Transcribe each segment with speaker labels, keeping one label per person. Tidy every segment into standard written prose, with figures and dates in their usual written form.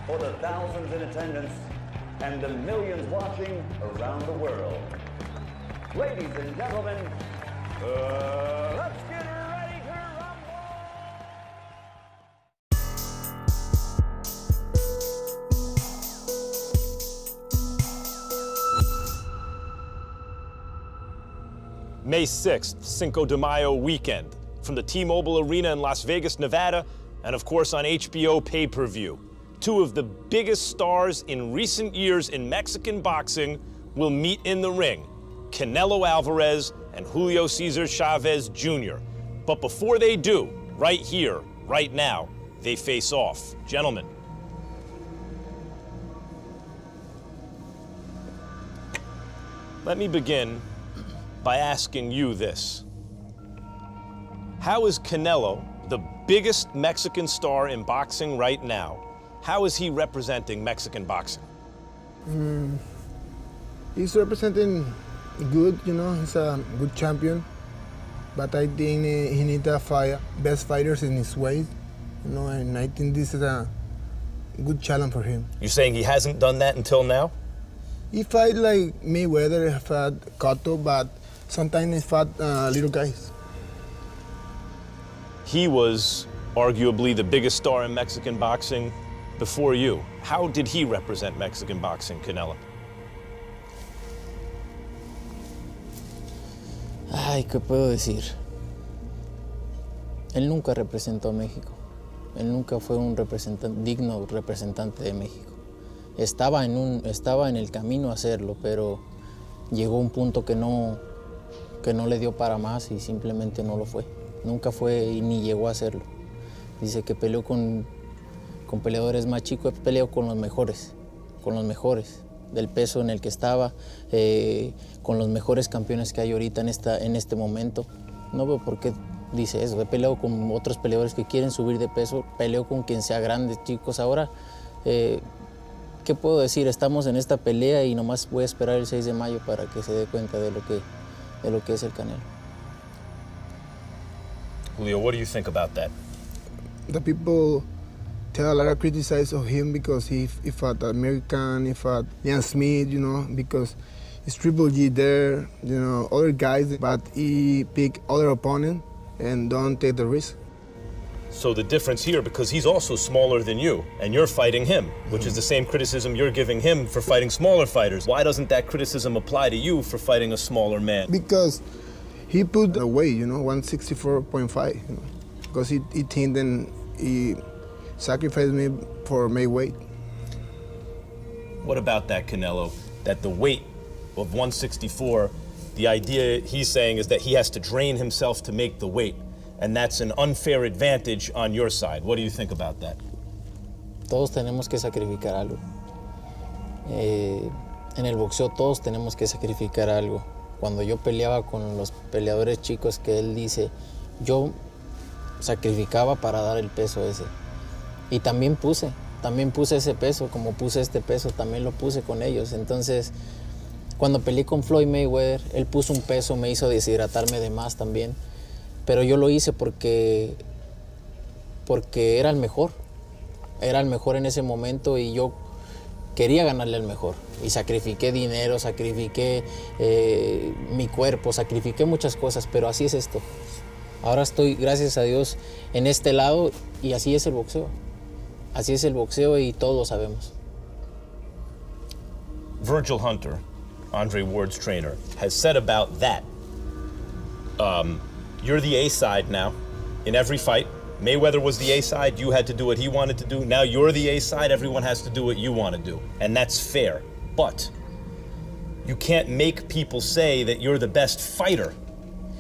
Speaker 1: for the thousands in attendance and the millions watching around the world. Ladies and gentlemen, let's get ready to rumble!
Speaker 2: May 6th, Cinco de Mayo weekend, from the T-Mobile Arena in Las Vegas, Nevada, and of course on HBO pay-per-view. Two of the biggest stars in recent years in Mexican boxing will meet in the ring, Canelo Alvarez and Julio Cesar Chavez Jr. But before they do, right here, right now, they face off. Gentlemen. Let me begin by asking you this. How is Canelo, the biggest Mexican star in boxing right now, how is he representing Mexican boxing?
Speaker 3: He's representing good, you know, he's a good champion. But I think he needs to fight best fighters in his weight, you know, and I think this is a good challenge for him.
Speaker 2: You're saying he hasn't done that until now?
Speaker 3: He fight like Mayweather, he fought Cotto, but sometimes he fought little guys.
Speaker 2: He was arguably the biggest star in Mexican boxing before you. How did he represent Mexican boxing, Canelo?
Speaker 4: Ay, ¿qué puedo decir? Él nunca representó a México. Él nunca fue un digno representante de México. Estaba en el camino a hacerlo, pero llegó un punto que no le dio para más y simplemente no lo fue. Nunca fue y ni llegó a hacerlo. Dice que peleó con peleadores más chicos, peleó con los mejores del peso en el que estaba, con los mejores campeones que hay ahorita en este momento. No veo por qué dice eso. He peleado con otros peleadores que quieren subir de peso, peleo con quien sea grande, chicos. Ahora, ¿qué puedo decir? Estamos en esta pelea y nomás voy a esperar el 6 de mayo para que se dé cuenta de lo que es el Canelo.
Speaker 2: Julio, what do you think about that?
Speaker 3: The people tell a lot of criticize of him because he fought American, he fought Ian Smith, you know, because it's Triple G there, you know, other guys, but he pick other opponent and don't take the risk.
Speaker 2: So the difference here, because he's also smaller than you, and you're fighting him, which is the same criticism you're giving him for fighting smaller fighters. Why doesn't that criticism apply to you for fighting a smaller man?
Speaker 3: Because he put the weight, you know, 164.5, you know, because he think then he sacrificed me for my weight.
Speaker 2: What about that, Canelo? That the weight of 164, the idea he's saying is that he has to drain himself to make the weight, and that's an unfair advantage on your side. What do you think about that?
Speaker 4: Todos tenemos que sacrificar algo. En el boxeo todos tenemos que sacrificar algo. Cuando yo peleaba con los peleadores chicos que él dice, yo sacrificaba para dar el peso ese. Y también puse ese peso, como puse este peso, también lo puse con ellos. Entonces, cuando peleé con Floyd Mayweather, él puso un peso, me hizo deshidratarme de más también. Pero yo lo hice porque era el mejor. Era el mejor en ese momento y yo quería ganarle al mejor. Y sacrifiqué dinero, sacrifiqué mi cuerpo, sacrifiqué muchas cosas, pero así es esto. Ahora estoy, gracias a Dios, en este lado y así es el boxeo. Así es el boxeo y todos lo sabemos.
Speaker 2: Virgil Hunter, Andre Ward's trainer, has said about that, you're the A side now in every fight. Mayweather was the A side, you had to do what he wanted to do. Now you're the A side, everyone has to do what you want to do. And that's fair. But you can't make people say that you're the best fighter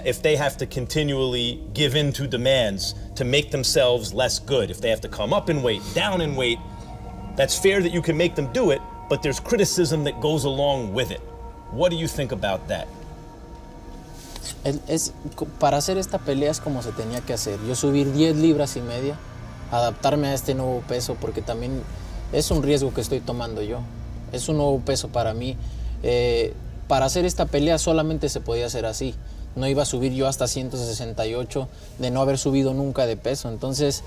Speaker 2: if they have to continually give in to demands to make themselves less good. If they have to come up in weight, down in weight, that's fair that you can make them do it, but there's criticism that goes along with it. What do you think about that?
Speaker 4: Para hacer esta pelea es como se tenía que hacer. Yo subir 10 libras y media, adaptarme a este nuevo peso, porque también es un riesgo que estoy tomando yo. Es un nuevo peso para mí. Para hacer esta pelea solamente se podía hacer así. No iba a subir yo hasta 168 de no haber subido nunca de peso. Entonces,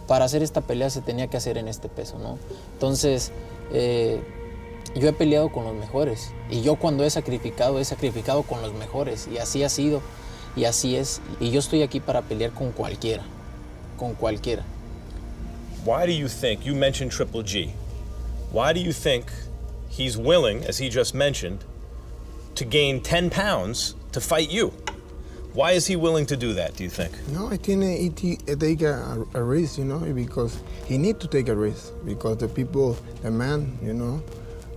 Speaker 4: para hacer esta pelea se tenía que hacer en este peso, ¿no? Entonces, yo he peleado con los mejores. Y yo cuando he sacrificado con los mejores. Y así ha sido. Y así es. Y yo estoy aquí para pelear con cualquiera. Con cualquiera.
Speaker 2: Why do you think, you mentioned Triple G, why do you think he's willing, as he just mentioned, to gain 10 pounds to fight you? Why is he willing to do that, do you think?
Speaker 3: No, I think he take a risk, you know, because he need to take a risk. Because the people, the man, you know,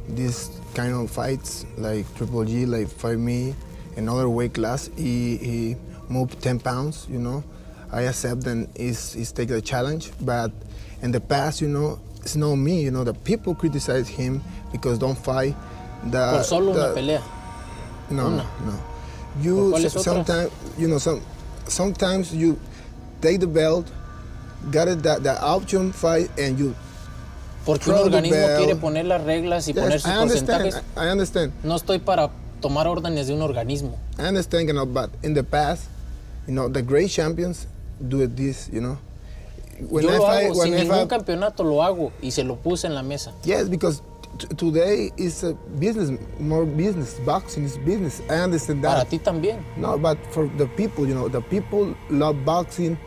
Speaker 3: this kind of fights, like Triple G, like fight me, another weight class, he moved 10 pounds, you know. I accept and he's take the challenge, but in the past, you know, it's not me, you know, the people criticize him because don't fight.
Speaker 4: Por solo una pelea.
Speaker 3: No,
Speaker 4: una.
Speaker 3: no. You sometimes, you know, sometimes you take the belt, got it, the option fight, and you.
Speaker 4: Porque un organismo quiere poner las reglas y poner sus porcentajes.
Speaker 3: I understand.
Speaker 4: No estoy para tomar órdenes de un organismo.
Speaker 3: I understand, you know, but in the past, you know, the great champions do this, you know.
Speaker 4: Yo lo hago, sin ningún campeonato lo hago y se lo puse en la mesa.
Speaker 3: Yes, because today is a business, more business. Boxing is business. I understand that.
Speaker 4: Para ti también.
Speaker 3: No, but for the people, you know, the people love boxing,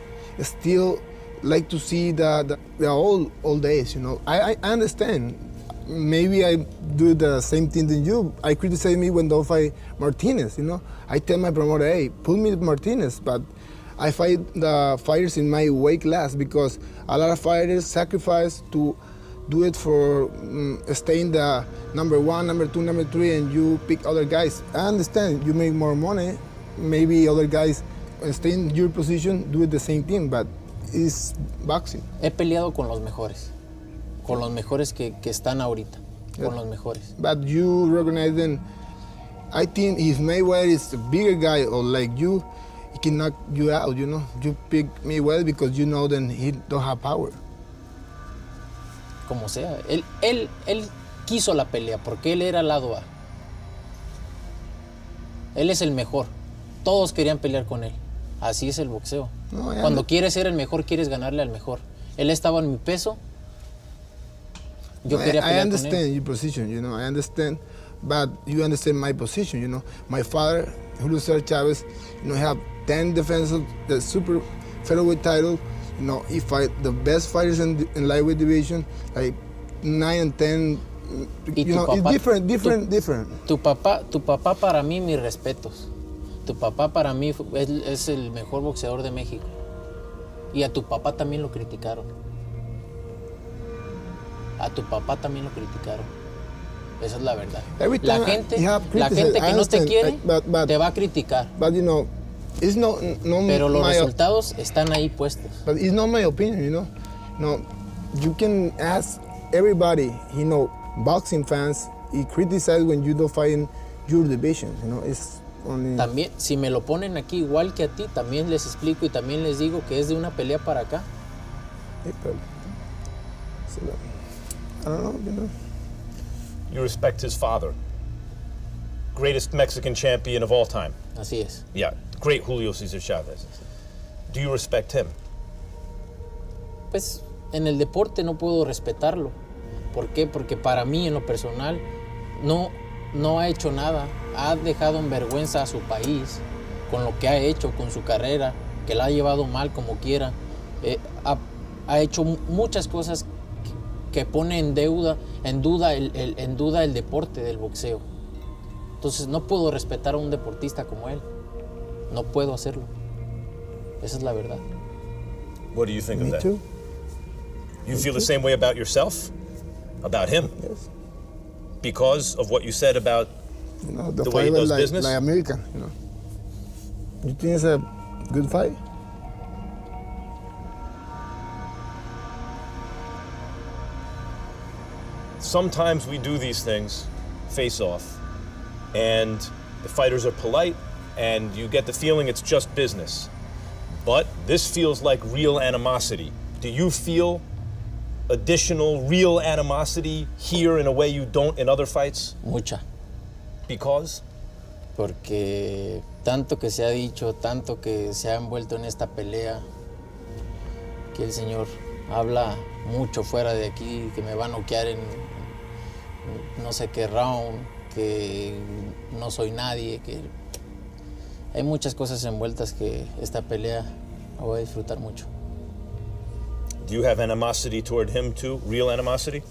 Speaker 3: still like to see the old days, you know. I understand. Maybe I do the same thing than you. I criticize me when don't fight Martinez, you know. I tell my promoter, hey, put me Martinez, but I fight the fighters in my weight class because a lot of fighters sacrifice to do it for staying the number 1, number 2, number 3, and you pick other guys. I understand you make more money. Maybe other guys stay in your position, do it the same thing, but it's boxing.
Speaker 4: He peleado con los mejores que están ahorita, con los mejores.
Speaker 3: But you recognize them. I think if Mayweather is a bigger guy or like you, he can knock you out, you know. You pick Mayweather because you know then he don't have power.
Speaker 4: Como sea, él quiso la pelea porque él era el lado A. Él es el mejor. Todos querían pelear con él. Así es el boxeo. No, cuando quieres ser el mejor, quieres ganarle al mejor. Él estaba en mi peso. Yo quería pelear con él.
Speaker 3: I understand your position, you know. I understand, but you understand my position, you know. My father, Julio César Chávez, you know, have 10 defenses, the super featherweight title. You know, he fight the best fighters in lightweight division, like 9 and 10. You know, it's different.
Speaker 4: Tu papá para mí, mis respetos. Tu papá para mí es el mejor boxeador de México. Y a tu papá también lo criticaron. A tu papá también lo criticaron. Esa es la verdad. La gente que no te quiere te va a criticar.
Speaker 3: But you know, it's no
Speaker 4: pero los resultados están ahí puestos.
Speaker 3: But it's not my opinion, you know. No, you can ask everybody, you know, boxing fans, he criticize when you don't fight in your division, you know. It's only...
Speaker 4: También, si me lo ponen aquí igual que a ti, también les explico y también les digo que es de una pelea para acá.
Speaker 3: I don't know, you know.
Speaker 2: You respect his father, greatest Mexican champion of all time.
Speaker 4: Así es.
Speaker 2: Yeah, great Julio César Chávez. Do you respect him?
Speaker 4: Pues en el deporte no puedo respetarlo. ¿Por qué? Porque para mí, en lo personal, no ha hecho nada. Ha dejado en vergüenza a su país con lo que ha hecho, con su carrera, que la ha llevado mal como quiera. Ha hecho muchas cosas que pone en duda el deporte del boxeo. Entonces no puedo respetar a un deportista como él. No puedo hacerlo. Esa es la verdad.
Speaker 2: What do you think of that?
Speaker 3: Too.
Speaker 2: You feel the same way about yourself? About him?
Speaker 3: Yes.
Speaker 2: Because of what you said about
Speaker 3: the
Speaker 2: way he does
Speaker 3: like,
Speaker 2: business?
Speaker 3: Like American, you know. You think it's a good fight?
Speaker 2: Sometimes we do these things, face off, and the fighters are polite, and you get the feeling it's just business. But this feels like real animosity. Do you feel additional real animosity here in a way you don't in other fights?
Speaker 4: Mucha.
Speaker 2: Because?
Speaker 4: Porque tanto que se ha dicho, tanto que se ha envuelto en esta pelea, que el señor habla mucho fuera de aquí, que me va a noquear en no sé qué round, que no soy nadie, que hay muchas cosas envueltas que esta pelea la voy a disfrutar mucho.
Speaker 2: Do you have animosity toward him too? Real animosity?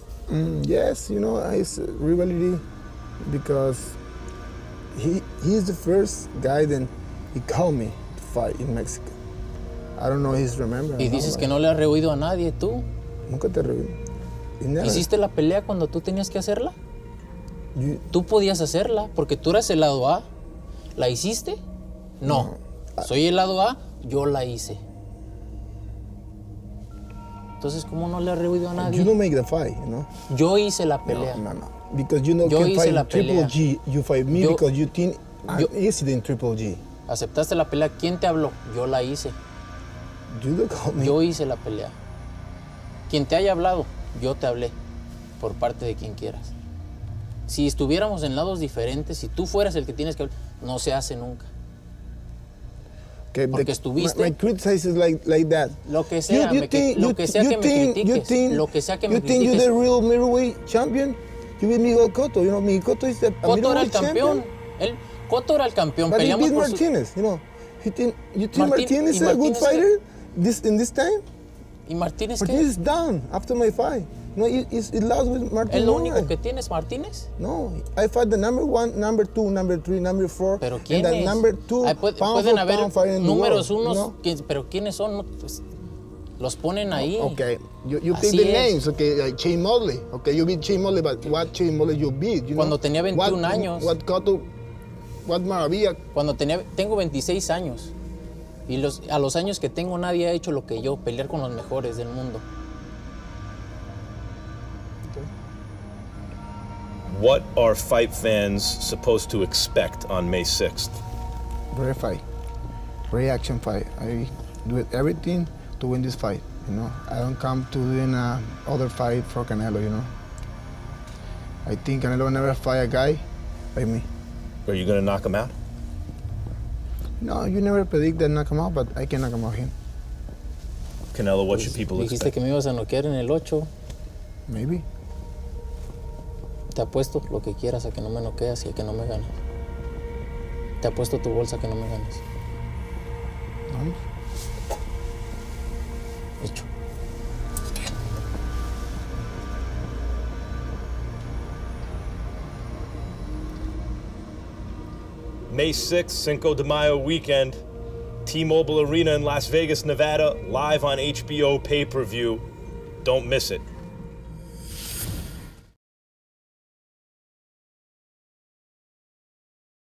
Speaker 3: Yes, you know, it's rivalry because he's the first guy that he called me to fight in Mexico. I don't know if he's remember.
Speaker 4: Y dices que no le has rehuido a nadie, tú.
Speaker 3: Nunca te rehuí.
Speaker 4: ¿Hiciste la pelea cuando tú tenías que hacerla? Tú podías hacerla porque tú eras el lado A. ¿La hiciste? No. Soy el lado A, yo la hice. Entonces, ¿cómo no le has rehuido a nadie?
Speaker 3: You don't make the fight, you know?
Speaker 4: Yo hice la pelea.
Speaker 3: No. Because you know,
Speaker 4: Yo
Speaker 3: can
Speaker 4: hice
Speaker 3: fight
Speaker 4: la
Speaker 3: in Triple
Speaker 4: pelea.
Speaker 3: G. You fight me because you think I'm easy in Triple G.
Speaker 4: ¿Aceptaste la pelea? ¿Quién te habló? Yo la hice.
Speaker 3: You don't call me.
Speaker 4: Yo hice la pelea. Quien te haya hablado, yo te hablé. Por parte de quien quieras. Si estuviéramos en lados diferentes, si tú fueras el que tienes que hablar, no se hace nunca.
Speaker 3: Okay,
Speaker 4: porque estuviste.
Speaker 3: My criticize is like that.
Speaker 4: Lo que sea, lo que sea que me critiques. Lo que sea que me critiques.
Speaker 3: You think you're the real middleweight champion? You beat Miguel Cotto. You know, Miguel Cotto is the
Speaker 4: Cotto era el
Speaker 3: campeon.
Speaker 4: campeón. Cotto era el campeón.
Speaker 3: But
Speaker 4: peleamos
Speaker 3: he beat
Speaker 4: por
Speaker 3: Martinez, you know. You think Martinez is a good fighter in this time?
Speaker 4: ¿Y Martinez qué?
Speaker 3: Martinez is down after my fight. No, he lost with Martinez.
Speaker 4: ¿Es lo único que tienes, Martínez?
Speaker 3: No, I fight the number 1, number 2, number 3, number 4.
Speaker 4: ¿Pero quién
Speaker 3: and
Speaker 4: es?
Speaker 3: the number 2
Speaker 4: pueden haber números unos,
Speaker 3: you know?
Speaker 4: pero ¿quiénes son? No, pues, los ponen ahí.
Speaker 3: Okay, you pick the names, okay, like Shane Mosley. Okay, you beat Shane Mosley, but what Shane Mosley you beat? You
Speaker 4: Cuando
Speaker 3: know?
Speaker 4: tenía 21 años.
Speaker 3: What Cotto, what Maravilla.
Speaker 4: Tengo 26 años. Y a los años que tengo nadie ha hecho lo que yo, pelear con los mejores del mundo.
Speaker 2: What are fight fans supposed to expect on May 6th?
Speaker 3: Great fight, great action fight. I do everything to win this fight, you know. I don't come to doing other fight for Canelo, you know. I think Canelo will never fight a guy like me.
Speaker 2: Are you going to knock him out?
Speaker 3: No, you never predict that knock him out, but I can knock him out him.
Speaker 2: Canelo, what should people
Speaker 4: Dijiste
Speaker 2: expect?
Speaker 4: que me ibas a noquear en el 8.
Speaker 3: Maybe.
Speaker 4: Te apuesto lo que quieras a que no me noqueas y a que no me ganes. Te apuesto tu bolsa a que no me ganes.
Speaker 3: Vamos.
Speaker 4: Hecho.
Speaker 2: May 6th, Cinco de Mayo weekend, T-Mobile Arena in Las Vegas, Nevada, live on HBO pay-per-view. Don't miss it.